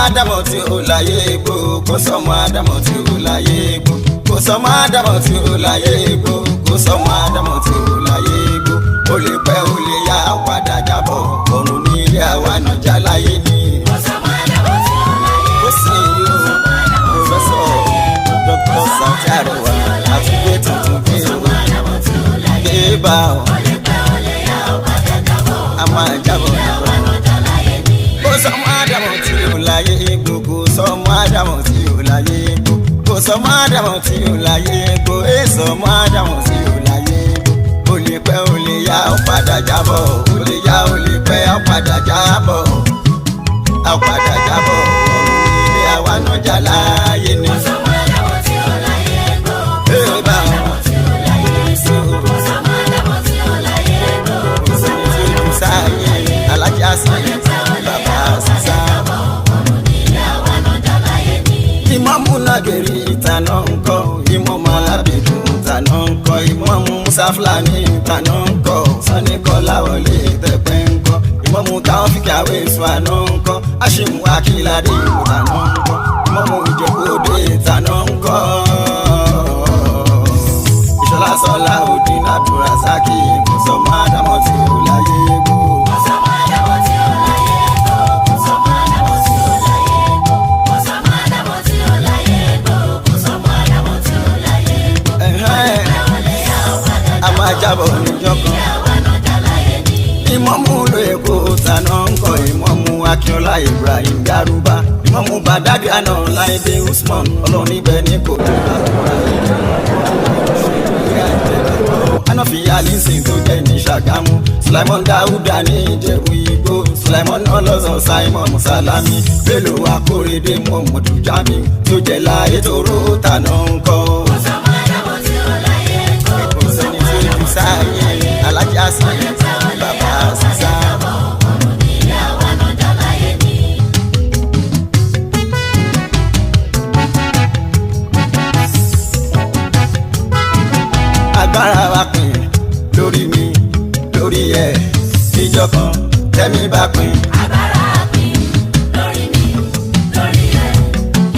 Ádámọ̀ tí ó láyé gbó, kò sọmọ Ádámọ̀ tí ó láyé gbó, kò sọmọ Ádámọ̀ tí ó láyé gbó, kò sọmọ Ádámọ̀ tí ó láyé gbó. Ó lè pẹ́ ó lè yá padà jábọ̀, ọ̀run ní ilé àwa náà já láyé ní. Kò sọmọ Ádámọ̀ tí ó láyé gbó, Ó sì yóò pòfẹ́sọ̀ Dr. Sauty Arewa àtúgbé tuntun bí sọmọ Ádámọ̀ tí ó láyé gbé bá ọ. ó lè pẹ́ ó lè yá padà jábọ̀, A máa jábọ̀ ilé àwa náà já láyé ní. kò sọmọ Ádámọ̀ tí ó láyé gbó, kò sọmọ Ádámọ̀ tí ó láyé gbó, kò sọmọ Ádámọ̀ tí ó láyé gbó, sọmọ Ádámọ̀ tí ó láyé gbó. Ó lè pẹ́ ó lè yá ó padà jábọ̀, ó lè yá ó lè pẹ́ ó padà jábọ̀, ó padà jábọ̀, ọ̀run ní ilé àwa náà já láyé ní. Kò sọmọ Ádámọ̀ tí ó láyé gbó, kò sọmọ Ádámọ̀ tí ó láyé gbó, kò sọmọ Ádámọ̀ tí ó láyé gbó, kò sọmọ Ádámọ̀ tí ó láyé gbó. Alájà sí bàbá sísá. Ìmáàmù Nàgẹ̀rì ìtànà ń kọ́, ìmáàmù Alábẹ̀dùn ìtànà ń kọ́, ìmáàmù Musa Fúlàní ìtànà ń kọ́, Sani Kọ́láwọlé Tẹ̀pẹ́ ń kọ́, ìmáàmù Taofik Awesu àná ń kọ́, Aṣímù Akíládé ìtànà ń kọ́, ìmáàmù Ìjẹ̀bú Òde ìtànà ń kọ́, Ìṣọ̀lá Sọláudeen Abdulrasaki kò sọmọ Ádámọ̀ tí ó láyé gbó. Kò sọmọ Ádámọ̀ tí ó láyé gbó, kò sọmọ Ádámọ̀ tí ó láyé gbó, kò sọmọ Ádámọ̀ tí ó láyé gbó, kò sọmọ Ádámọ̀ tí ó láyé gbó. Ó lè yá ó padà A máa jábọ̀ níjọ́ kan. ilé àwa náà já láyé ní. Ìmáàmù Èkó tàná ń kọ́, ìmáàmù Akínọlá Ibrahim Garuba, ìmáàmù Badagry àná Láìdé Usman, Ọlọ́run níbẹ̀ ní kò tó Anáfi Alísìn tó jẹ́ ní Ṣàgámù, Sulaimon Dáúdà ní Ìjẹ̀bú Igbó, Sulaimon Ọlọ́sàn Simon Salami, Bello Akórèdé Muhammadu Jamiu tó jẹ́ láyé tó ró tàná ń kọ́. Kò sọmọ Ádámọ̀ tí ó láyé gbó, Kò sẹ́ni tó ju sáyé, Alájà sí bàbá sísá. ọ̀run ní ilé àwa náà já láyé ní. Agbára wa pín lórí mi lórí ẹ, ìjọ kan tẹ́mi bá pín. Agbára pín lórí mi lórí ẹ̀,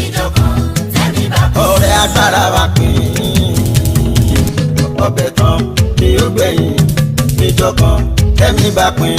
ìjọ kan tẹ́mi bá pín. Ọ̀rẹ́ agbára wa pín, ọbẹ̀ tán ni ó gbẹ̀yìn, ìjọ kan tẹ́mi bá pín.